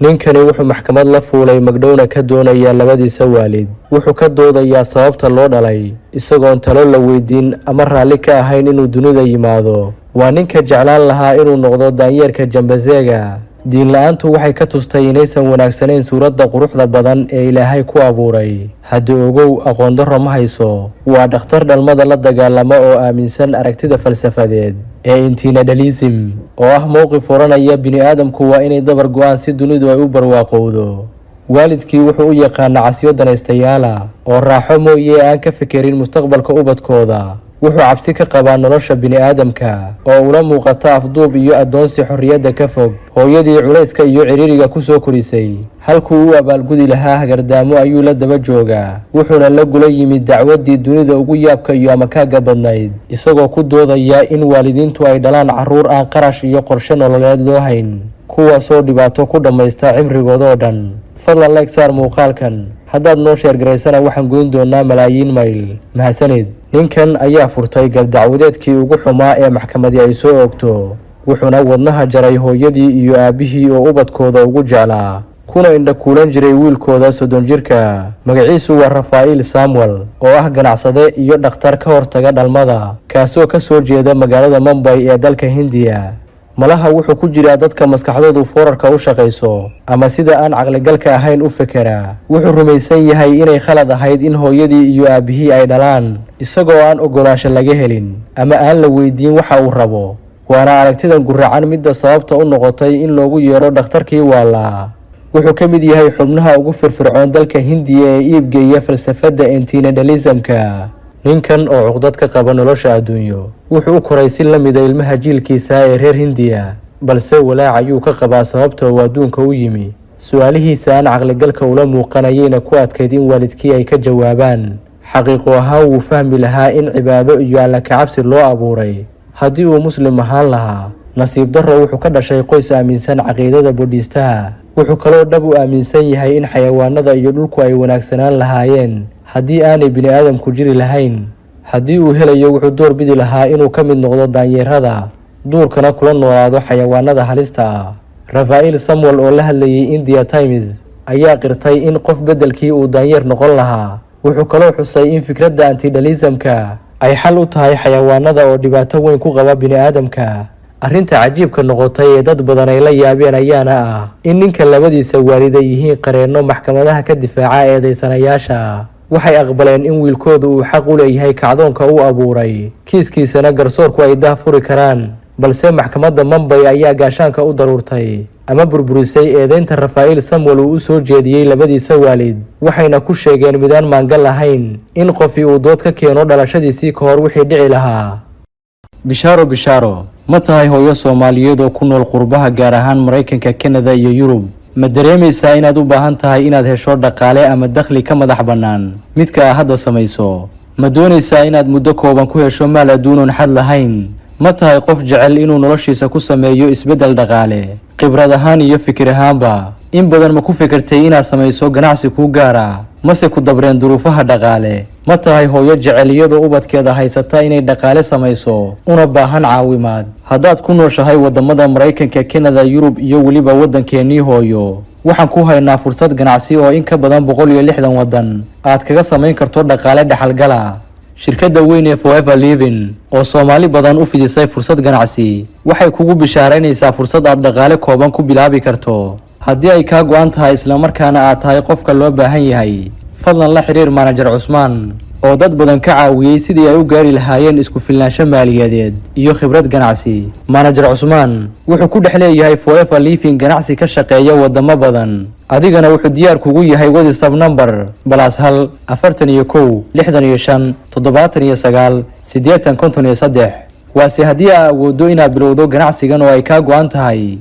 ninkani wuxuu maxkamad la fuulay magdhowna ka doonaya labadiisa waalid. Wuxuu ka doodayaa sababta loo dhalay isagoon talo la weydiin ama raalli ka ahayn inuu dunida yimaado. Waa ninka jeclaan lahaa inuu noqdo daanyeerka jambazeega. diin la'aantu waxay ka tustay inaysan wanaagsanayn suuradda quruxda badan ee Ilaahay ku abuuray. Haddii ogow aqoon darro ma hayso. Waa dhakhtar dhalmada la dagaalama oo aaminsan aragtida falsafadeed ee antinatalism oo ah mowqif oranaya bini'aadamku waa inay dabar go'aan si dunidu ay u barwaaqowdo. waalidkii wuxuu u yaqaana casyo danaystayaala oo raaxo mooye aan ka fikirin mustaqbalka ubadkooda. wuxuu cabsi ka qabaa nolosha bini'aadamka oo ula muuqata afduub iyo addoonsi xorriyadda ka fog. hooyadii culayska iyo ciriiriga ku soo korisay halkuu u abaalgudi lahaa hagardaamo ayuu la daba joogaa. wuxuuna la gula yimid dacwaddii dunida ugu yaabka iyo amakaaga badnayd isagoo ku doodaya in waalidiintu ay dhalaan carruur aan qarash iyo qorshe nololeed loo hayn, kuwaasoo dhibaato ku dhammaysta cimrigoodoo dhan. fadlan like saar muuqaalkan. haddaad noo sheergaraysana waxaan goyn doonaa malaayiin mayl. mahadsanid. ninkan ayaa furtay galdacwadeedkii ugu xumaa ee maxkamadii ay soo oogto. wuxuuna wadnaha jaray hooyadii iyo aabbihii oo ubadkooda ugu jeclaa, kuna indha kuulan jiray wiilkooda 30 jirka. magaciisu waa Rafael Samuel oo ah ganacsade iyo dhakhtar ka hortaga dhalmada, kaasoo ka soo jeeda magaalada Mumbai ee dalka Hindiya. malaha wuxuu ku jiraa dadka maskaxdoodu foorarka u shaqayso ama sida aan caqligalka ahayn u fekera. wuxuu rumaysan yahay inay khalad ahayd in hooyadii iyo aabbihii ay dhalaan isagoo aan ogolaansho laga helin ama aan la weydiin waxa uu rabo. waana aragtidan guracan midda sababta u noqotay in loogu yeero dhakhtarkii waalaa. wuxuu ka mid yahay xubnaha ugu firfircoon dalka Hindiya ee iibgeeya falsafadda antinatalismka. ninkan oo cuqdad ka qaba nolosha adduunyo wuxuu u koray si la mid ah ilmaha jiilkiisa ee reer Hindiya, balse walaac ayuu ka qabaa sababta uu adduunka u yimi. su'aalihiisa aan caqligalka ula muuqanayayna ku adkayd in waalidkii ay ka jawaabaan. xaqiiqo ahaan wuu fahmi lahaa in cibaado iyo alla kacabsi loo abuuray haddii uu muslim ahaan lahaa. nasiib darro wuxuu ka dhashay qoys aaminsan caqiidada buddhistaha. wuxuu kaloo dhab u aaminsan yahay in xayawaanada iyo dhulku ay wanaagsanaan lahaayeen haddii aanay bini'aadamku jiri lahayn. haddii uu helayo wuxuu door bidi lahaa inuu ka mid noqdo daanyeerada duurkana kula noolaado xayawaanada halista ah. Rafael Samuel oo la hadlayay India Times ayaa qirtay in qof beddelkii uu daanyeer noqon lahaa. wuxuu kaloo xusay in fikradda antinatalismka ay xal u tahay xayawaanada oo dhibaato weyn ku qaba bini'aadamka. arrinta cajiibka noqotay ee dad badan ay la yaabeen ayaana ah in ninka labadiisa waalid ay yihiin qareenno maxkamadaha ka difaaca eedaysanayaasha. waxay aqbaleen in wiilkooda uu xaq u leeyahay kacdoonka uu abuuray, kiiskiisana garsoorku ay daahfuri karaan. balse maxkamadda Mumbai ayaa gaashaanka u daruurtay ama burburisay eedaynta Rafael Samuel uu u soo jeediyey labadiisa waalid. waxayna ku sheegeen midaan maangal lahayn in qofii uu dood ka keeno dhalashadiisii ka hor wixii dhici lahaa. bishaaro ma tahay hooyo Soomaaliyeed oo ku nool qurbaha gaar ahaan Mareykanka, Canada iyo Yurub? ma dareemaysaa inaad u baahan tahay inaad hesho dhaqaale ama dakhli ka madax bannaan midka aad hadda samayso? ma doonaysaa inaad muddo kooban ku hesho maal adduunoon xad lahayn? ma tahay qof jecel inuu noloshiisa ku sameeyo isbeddel dhaqaale, khibrad ahaan iyo fikir ahaanba? in badan ma ku fikirtay inaad samayso ganacsi kuu gaara, mase ku dabreen duruufaha dhaqaale? ma tahay hooyo jecel iyadoo ubadkeeda haysata inay dhaqaale samayso una baahan caawimaad? haddaad ku nooshahay wadamada Mareykanka, Canada, Yurub iyo weliba waddankeennii hooyo, waxaan ku haynaa fursad ganacsi oo in ka badan 160 waddan aad kaga samayn karto dhaqaale dhaxalgala. shirkadda weyn ee Forever Living oo Soomaali badan u fidisay fursad ganacsi waxay kugu bishaaraynaysaa fursad aad dhaqaale kooban ku bilaabi karto. haddii ay kaa go'an tahay isla markaana aad tahay qofka loo baahan yahay, fadlan la xiriir manager Cusmaan oo dad badan ka caawiyey sidii ay u gaari lahaayeen isku filnaansho maaliyadeed iyo khibrad ganacsi. manager Cusmaan wuxuu ku dhex leeyahay Forever Living ganacsi ka shaqeeya wadamo badan. adigana wuxuu diyaar kugu yahay WhatsApp number +1 41 65 79 80 53. waase haddii aad awooddo inaad bilowdo ganacsigan oo ay kaa go'an tahay.